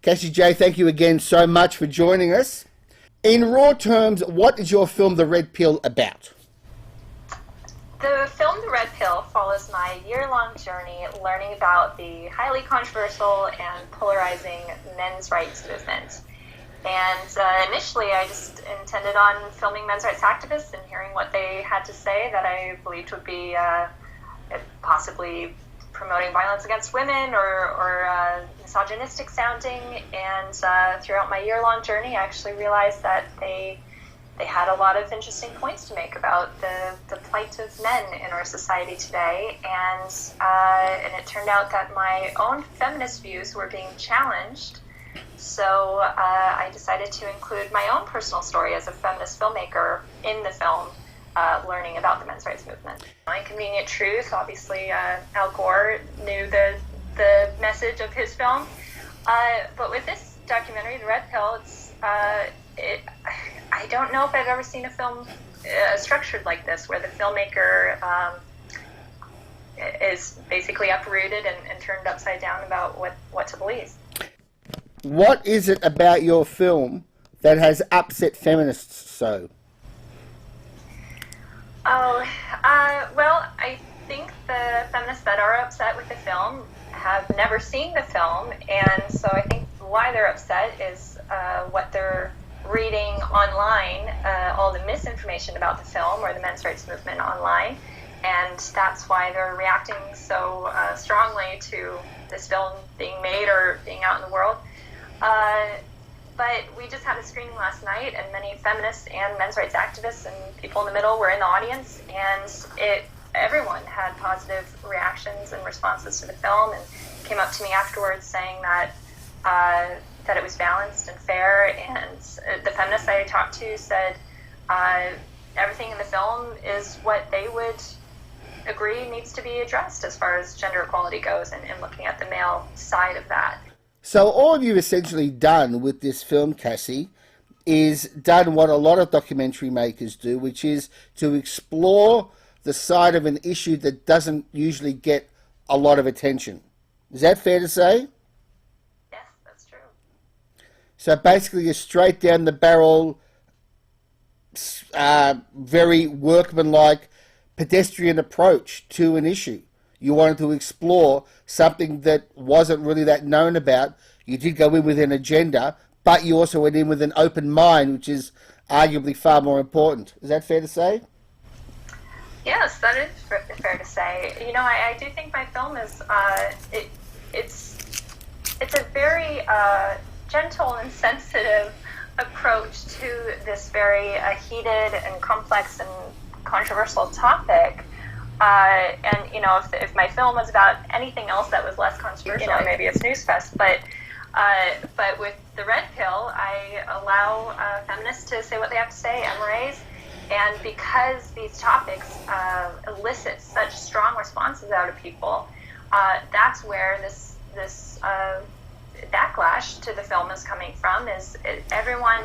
Cassie Jaye, thank you again so much for joining us. In raw terms, what is your film, The Red Pill, about? The film The Red Pill follows my year-long journey learning about the highly controversial and polarizing men's rights movement. And initially I just intended on filming men's rights activists and hearing what they had to say that I believed would be possibly promoting violence against women or misogynistic sounding. And throughout my year-long journey, I actually realized that they had a lot of interesting points to make about the plight of men in our society today. And it turned out that my own feminist views were being challenged. So I decided to include my own personal story as a feminist filmmaker in the film, learning about the men's rights movement. Inconvenient Truth, obviously Al Gore knew the message of his film. But with this documentary, The Red Pill, I don't know if I've ever seen a film structured like this, where the filmmaker is basically uprooted and turned upside down about what to believe. What is it about your film that has upset feminists so? Well, I think the feminists that are upset with the film have never seen the film, and so I think why they're upset is what they're reading online, all the misinformation about the film or the men's rights movement online, and that's why they're reacting so strongly to this film being made or being out in the world. But we just had a screening last night, and many feminists and men's rights activists and people in the middle were in the audience, and everyone had positive reactions and responses to the film, and came up to me afterwards saying that it was balanced and fair. And the feminists I talked to said everything in the film is what they would agree needs to be addressed as far as gender equality goes, and looking at the male side of that. So all you've essentially done with this film, Cassie, is done what a lot of documentary makers do, which is to explore the side of an issue that doesn't usually get a lot of attention. Is that fair to say? Yes, that's true. So basically a straight down the barrel, very workmanlike, pedestrian approach to an issue. You wanted to explore something that wasn't really that known about. You did go in with an agenda, but you also went in with an open mind, which is arguably far more important. Is that fair to say? Yes, that is fair to say. You know, I do think my film is, it's a very gentle and sensitive approach to this very heated and complex and controversial topic. And, you know, if my film was about anything else that was less controversial, you know, maybe it's newsfest, but with The Red Pill, I allow feminists to say what they have to say and raise, and because these topics elicit such strong responses out of people, that's where this backlash to the film is coming from. Everyone,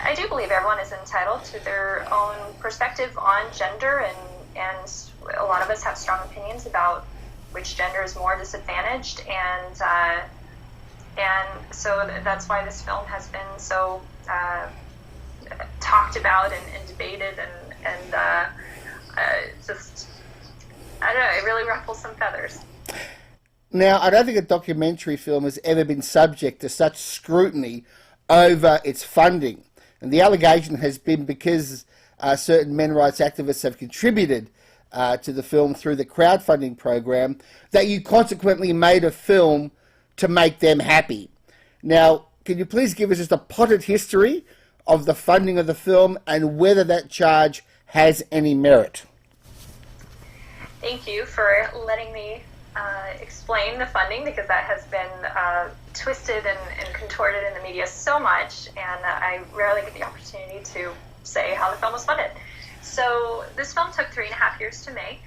I do believe everyone is entitled to their own perspective on gender, and a lot of us have strong opinions about which gender is more disadvantaged, and so that's why this film has been so talked about and debated, and just, I don't know, it really ruffles some feathers. Now, I don't think a documentary film has ever been subject to such scrutiny over its funding, and the allegation has been because certain men's rights activists have contributed to the film through the crowdfunding program, that you consequently made a film to make them happy. Now, can you please give us just a potted history of the funding of the film and whether that charge has any merit? Thank you for letting me explain the funding, because that has been twisted and contorted in the media so much, and I rarely get the opportunity to say how the film was funded. So this film took 3.5 years to make,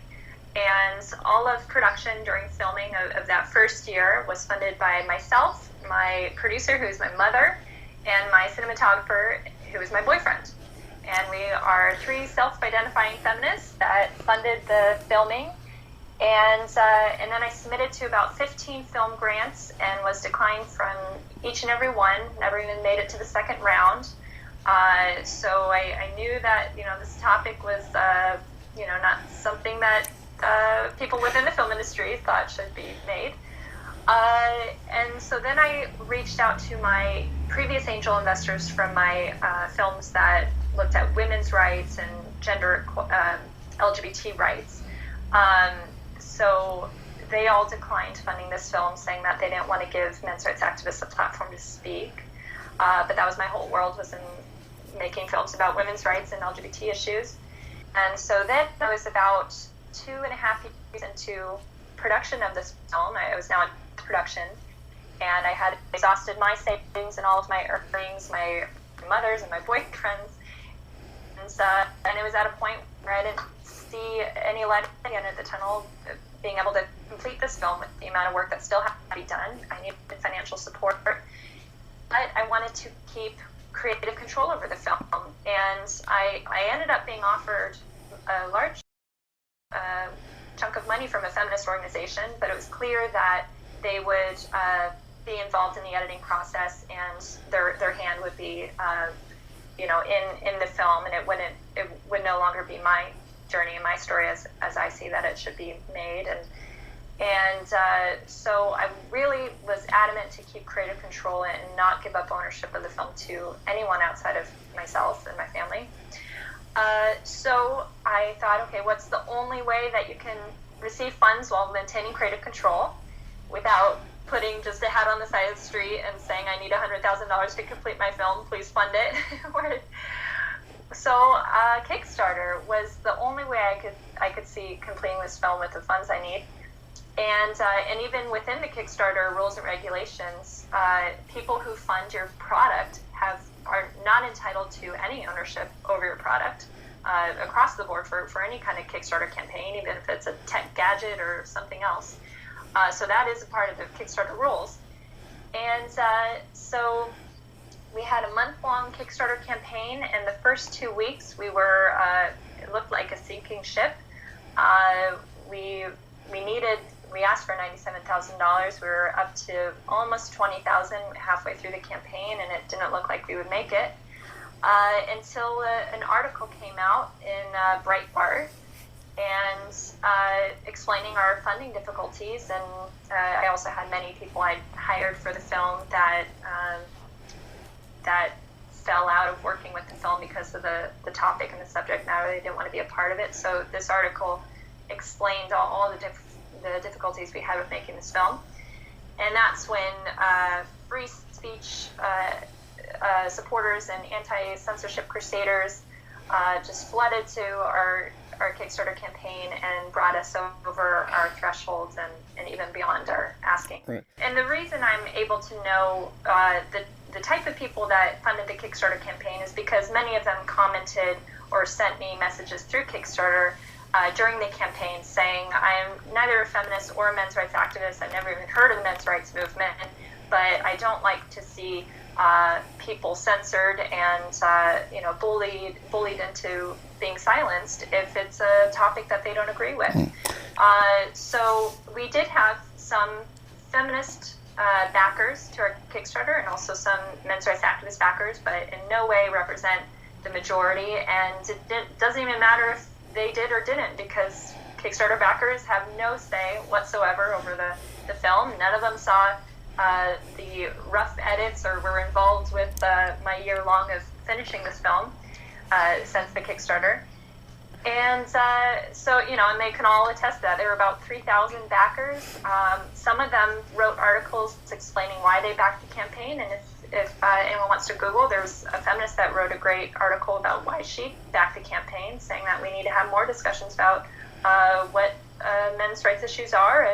and all of production during filming of that first year was funded by myself, my producer, who is my mother, and my cinematographer, who is my boyfriend. And we are 3 self-identifying feminists that funded the filming, And then I submitted to about 15 film grants and was declined from each and every one. Never even made it to the second round. So I knew that this topic was not something that people within the film industry thought should be made. And so then I reached out to my previous angel investors from my films that looked at women's rights and gender LGBT rights. So they all declined funding this film, saying that they didn't want to give men's rights activists a platform to speak. But that was my whole world, was in making films about women's rights and LGBT issues. And so then I was about 2.5 years into production of this film. I was now in production, and I had exhausted my savings and all of my earnings, my mother's and my boyfriend's. And it was at a point where I didn't see any light at the end of the tunnel, being able to complete this film with the amount of work that still had to be done. I needed financial support, but I wanted to keep creative control over the film. And I ended up being offered a large chunk of money from a feminist organization, but it was clear that they would be involved in the editing process, and their hand would be in the film, and it would no longer be my journey and my story as I see that it should be made. And so I really was adamant to keep creative control and not give up ownership of the film to anyone outside of myself and my family. So I thought, okay, what's the only way that you can receive funds while maintaining creative control without putting just a hat on the side of the street and saying, I need $100,000 to complete my film, please fund it. So Kickstarter was the only way I could see completing this film with the funds I need. And even within the Kickstarter rules and regulations, people who fund your product are not entitled to any ownership over your product across the board for any kind of Kickstarter campaign, even if it's a tech gadget or something else. So that is a part of the Kickstarter rules. And so we had a month-long Kickstarter campaign, and the first 2 weeks we were, it looked like a sinking ship. We asked for $97,000. We were up to almost $20,000 halfway through the campaign, and it didn't look like we would make it until an article came out in Breitbart and explaining our funding difficulties. And I also had many people I'd hired for the film that fell out of working with the film because of the topic and the subject matter. They didn't want to be a part of it. So this article explained all the difficulties we had with making this film. And that's when free speech supporters and anti-censorship crusaders just flooded to our Kickstarter campaign and brought us over our thresholds and even beyond our asking. Right. And the reason I'm able to know the type of people that funded the Kickstarter campaign is because many of them commented or sent me messages through Kickstarter during the campaign saying, I am neither a feminist or a men's rights activist. I've never even heard of the men's rights movement, but I don't like to see people censored and bullied into being silenced if it's a topic that they don't agree with. So we did have some feminist backers to our Kickstarter and also some men's rights activist backers, but in no way represent the majority. And it doesn't even matter if they did or didn't, because Kickstarter backers have no say whatsoever over the film. None of them saw the rough edits or were involved with my year long of finishing this film since the Kickstarter. And so, and they can all attest to that. There were about 3,000 backers. Some of them wrote articles explaining why they backed the campaign. And if anyone wants to Google, there's a feminist that wrote a great article about why she backed the campaign, saying that we need to have more discussions about what men's rights issues are.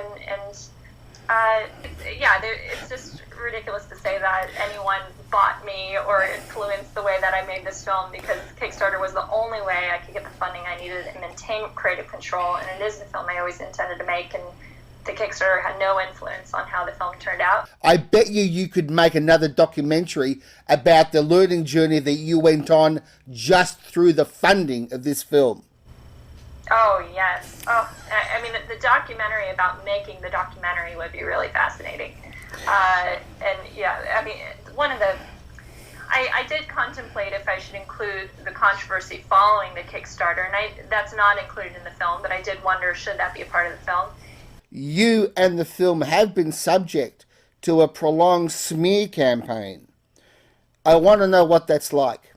It's just ridiculous to say that anyone bought me or influenced the way that I made this film, because Kickstarter was the only way I could get the funding I needed and maintain creative control. And it is the film I always intended to make, and the Kickstarter had no influence on how the film turned out. I bet you could make another documentary about the learning journey that you went on just through the funding of this film. Oh, yes. Oh, I mean, the documentary about making the documentary would be really fascinating. And yeah, I mean, I did contemplate if I should include the controversy following the Kickstarter, and that's not included in the film, but I did wonder, should that be a part of the film? You and the film have been subject to a prolonged smear campaign. I want to know what that's like.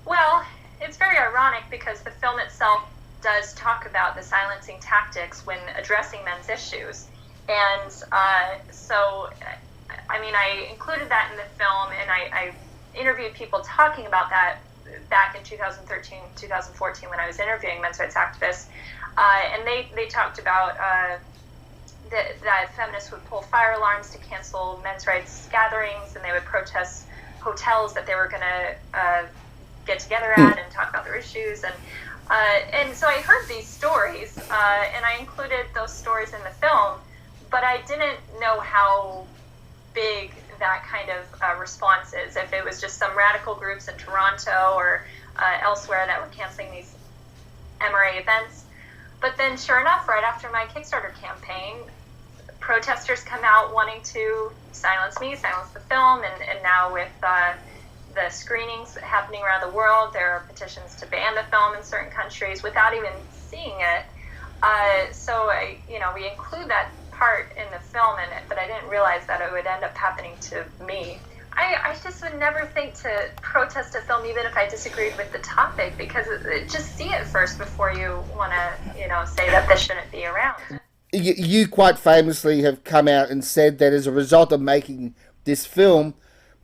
Well, it's very ironic because the film itself does talk about the silencing tactics when addressing men's issues. And so, I mean, I included that in the film, and I interviewed people talking about that back in 2013, 2014 when I was interviewing men's rights activists. And they talked about that feminists would pull fire alarms to cancel men's rights gatherings, and they would protest hotels that they were going to get together at and talk about their issues. And so I heard these stories, and I included those stories in the film, but I didn't know how big that kind of response is. If it was just some radical groups in Toronto or elsewhere that were canceling these MRA events. But then, sure enough, right after my Kickstarter campaign, protesters come out wanting to silence me, silence the film, and now with the screenings happening around the world, there are petitions to ban the film in certain countries without even seeing it. So we include that part in the film, but I didn't realize that it would end up happening to me. I just would never think to protest a film even if I disagreed with the topic, because just see it first before you want to, say that this shouldn't be around. You quite famously have come out and said that as a result of making this film,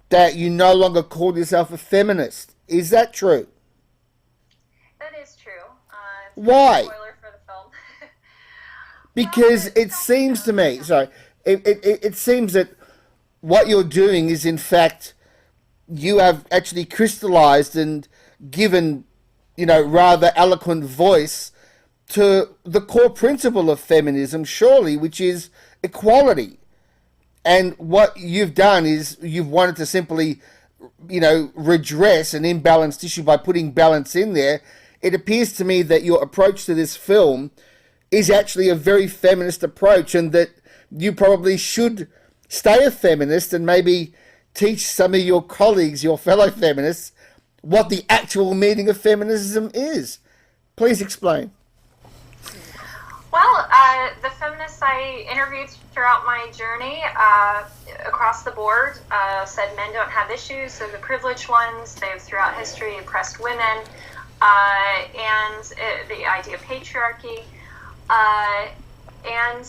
that you no longer call yourself a feminist. Is that true? That is true. Why? Spoiler for the film. Because it seems to me, it seems that what you're doing is, in fact, you have actually crystallized and given, rather eloquent voice to the core principle of feminism, surely, which is equality. And what you've done is you've wanted to simply, redress an imbalanced issue by putting balance in there. It appears to me that your approach to this film is actually a very feminist approach, and that you probably should stay a feminist and maybe teach some of your colleagues, your fellow feminists, what the actual meaning of feminism is. Please explain. Well, the feminists I interviewed throughout my journey, across the board, said men don't have issues, they're the privileged ones, they've throughout history oppressed women, and the idea of patriarchy. And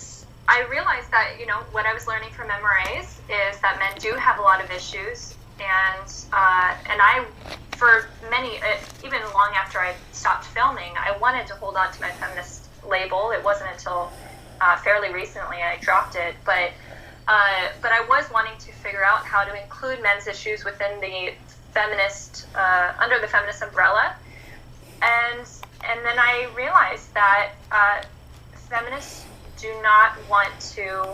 I realized that, what I was learning from MRAs is that men do have a lot of issues, and I, for many, even long after I stopped filming, I wanted to hold on to my feminist label. It wasn't until fairly recently I dropped it, but I was wanting to figure out how to include men's issues within the feminist, under the feminist umbrella, and then I realized that feminists do not want to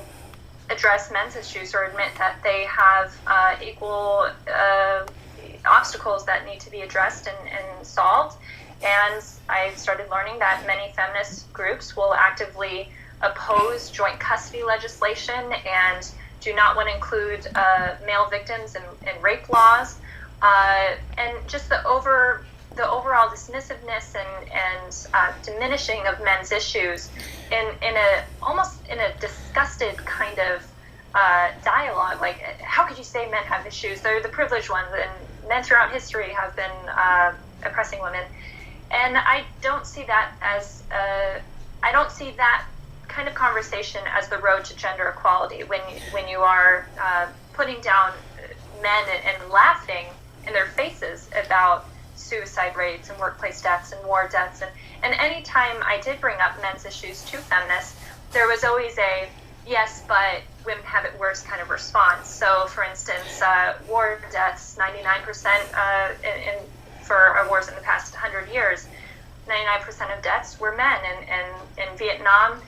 address men's issues or admit that they have equal obstacles that need to be addressed and solved. And I started learning that many feminist groups will actively oppose joint custody legislation and do not want to include male victims in rape laws, and just the overall dismissiveness and diminishing of men's issues in a disgusted kind of dialogue. Like, how could you say men have issues? They're the privileged ones, and men throughout history have been oppressing women. And I don't see that kind of conversation as the road to gender equality. When you are putting down men and laughing in their faces about suicide rates and workplace deaths and war deaths, and any time I did bring up men's issues to feminists, there was always a yes, but women have it worse kind of response. So, for instance, war deaths, 99% for wars in the past 100 years, 99% of deaths were men. And in Vietnam,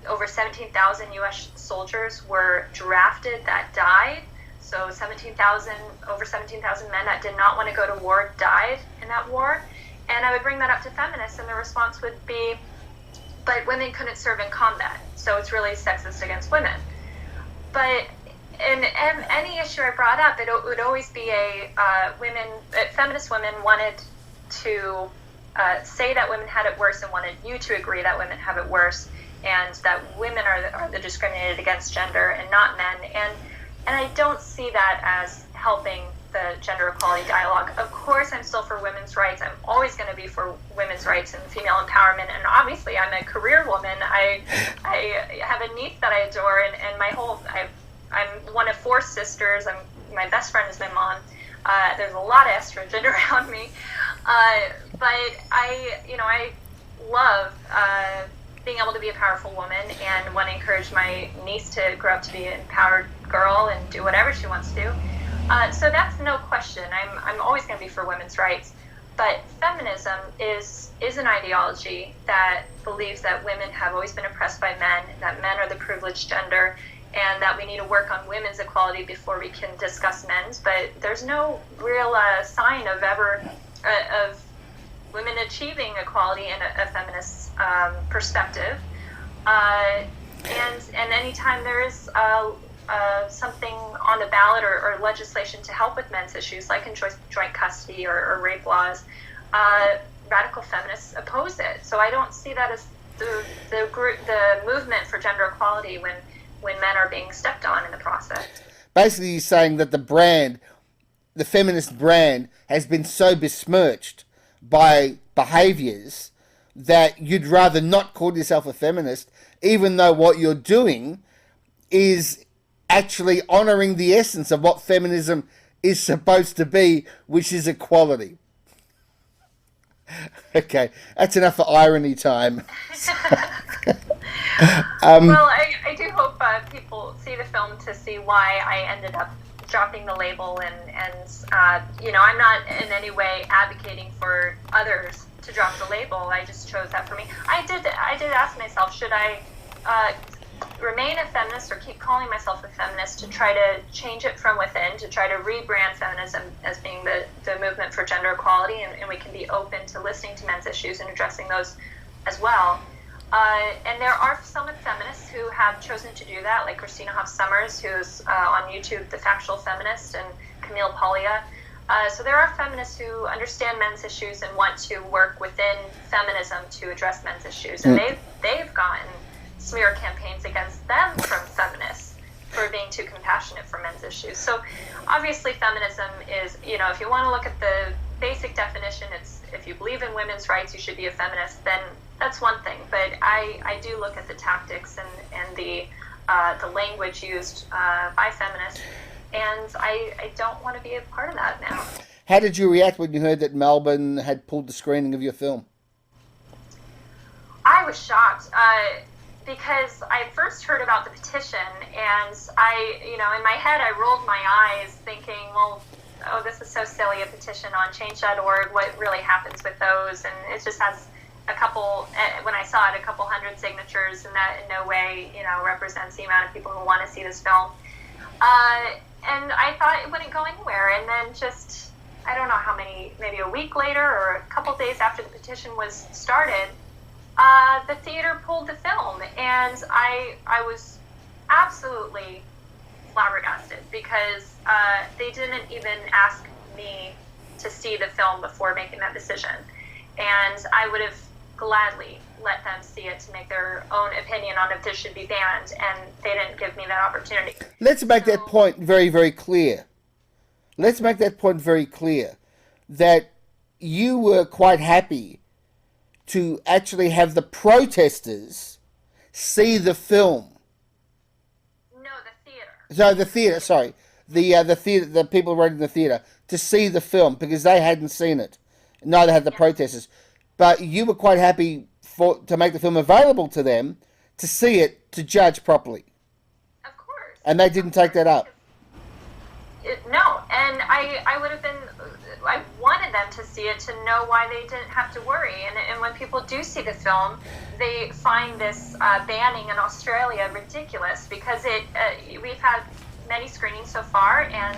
over 17,000 U.S. soldiers were drafted that died. So over 17,000 men that did not want to go to war died in that war. And I would bring that up to feminists, and the response would be, but women couldn't serve in combat, so it's really sexist against women. But in any issue I brought up, it would always be feminist women wanted to say that women had it worse and wanted you to agree that women have it worse, and that women are the discriminated against gender and not men. And I don't see that as helping the gender equality dialogue. Of course, I'm still for women's rights. I'm always going to be for women's rights and female empowerment. And obviously, I'm a career woman. I have a niece that I adore, and I'm one of 4 sisters. My best friend is my mom. There's a lot of estrogen around me, but I love being able to be a powerful woman, and want to encourage my niece to grow up to be an empowered girl and do whatever she wants to do. So that's no question. I'm always going to be for women's rights. But feminism is an ideology that believes that women have always been oppressed by men, that men are the privileged gender, and that we need to work on women's equality before we can discuss men's. But there's no real sign of women achieving equality in a feminist perspective. And anytime there is something on the ballot or legislation to help with men's issues, like in joint custody or rape laws, radical feminists oppose it. So I don't see that as the movement for gender equality when men are being stepped on in the process. Basically, you're saying that the feminist brand has been so besmirched by behaviours that you'd rather not call yourself a feminist, even though what you're doing is actually honouring the essence of what feminism is supposed to be, which is equality. Okay, that's enough for irony time. Well, I do hope people see the film to see why I ended up dropping the label, and I'm not in any way advocating for others to drop the label. I just chose that for me. I did ask myself, should I remain a feminist or keep calling myself a feminist, to try to change it from within, to try to rebrand feminism as being the movement for gender equality, and we can be open to listening to men's issues and addressing those as well. And there are some feminists who have chosen to do that, like Christina Hoff Sommers, who's on YouTube, The Factual Feminist, and Camille Paglia. So there are feminists who understand men's issues and want to work within feminism to address men's issues. And they've gotten smear campaigns against them from feminists for being too compassionate for men's issues. So obviously feminism is, if you want to look at the basic definition, it's if you believe in women's rights, you should be a feminist, then that's one thing. But I do look at the tactics and the language used by feminists, and I don't want to be a part of that now. How did you react when you heard that Melbourne had pulled the screening of your film? I was shocked. Because I first heard about the petition, and in my head I rolled my eyes thinking, well, this is so silly, a petition on change.org, what really happens with those? And it just has when I saw it, a couple hundred signatures, and that in no way, represents the amount of people who want to see this film. And I thought it wouldn't go anywhere, and then just, I don't know how many, maybe a week later or a couple days after the petition was started, the theater pulled the film, and I was absolutely flabbergasted because they didn't even ask me to see the film before making that decision, and I would have gladly let them see it to make their own opinion on if this should be banned, and they didn't give me that opportunity. Let's make that point very, very clear. That you were quite happy to actually have the protesters see the film. No, the theater. So the theater, sorry. The theater, the people running the theater, to see the film because they hadn't seen it. Neither had the protesters. But you were quite happy to make the film available to them, to see it, to judge properly. Of course. And they didn't take that up. No, and I would have been, I wanted them to see it to know why they didn't have to worry. And when people do see the film, they find this banning in Australia ridiculous because we've had many screenings so far, and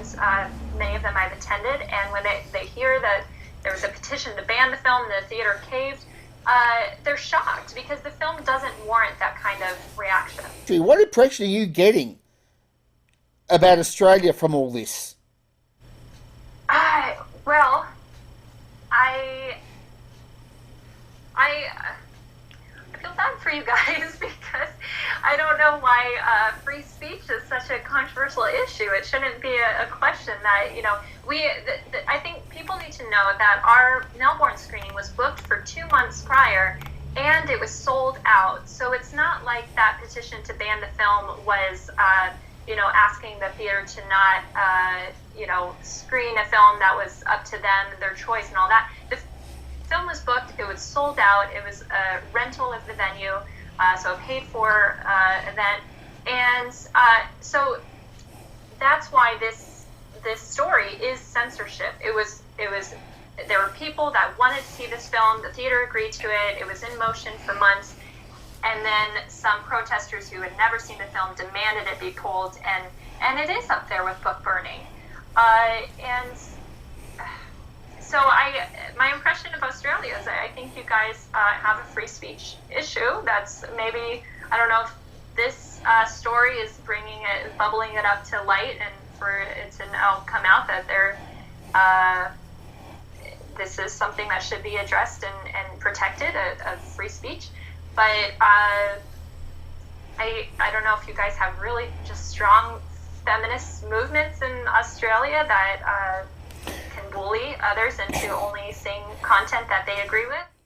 many of them I've attended, and when they hear that there was a petition to ban the film, the theater caved. They're shocked because the film doesn't warrant that kind of reaction. What impression are you getting about Australia from all this? Well, I feel bad for you guys because I don't know why free speech is such a controversial issue. It shouldn't be a question that, I think people need to know that our Melbourne screening was booked for 2 months prior and it was sold out. So it's not like that petition to ban the film was, asking the theater to not, screen a film that was up to them, their choice and all that. The film was booked, it was sold out, it was a rental of the venue, so a paid for event, and so that's why this story is censorship. It was there were people that wanted to see this film, the theater agreed to it, it was in motion for months, and then some protesters who had never seen the film demanded it be pulled, and it is up there with book burning. And so my impression of Australia is I think you guys have a free speech issue. That's maybe, I don't know if this story is bubbling it up to light and for it to now come out that this is something that should be addressed and protected, of free speech. But I don't know if you guys have really just strong feminist movements in Australia that can bully others into only seeing content that they agree with.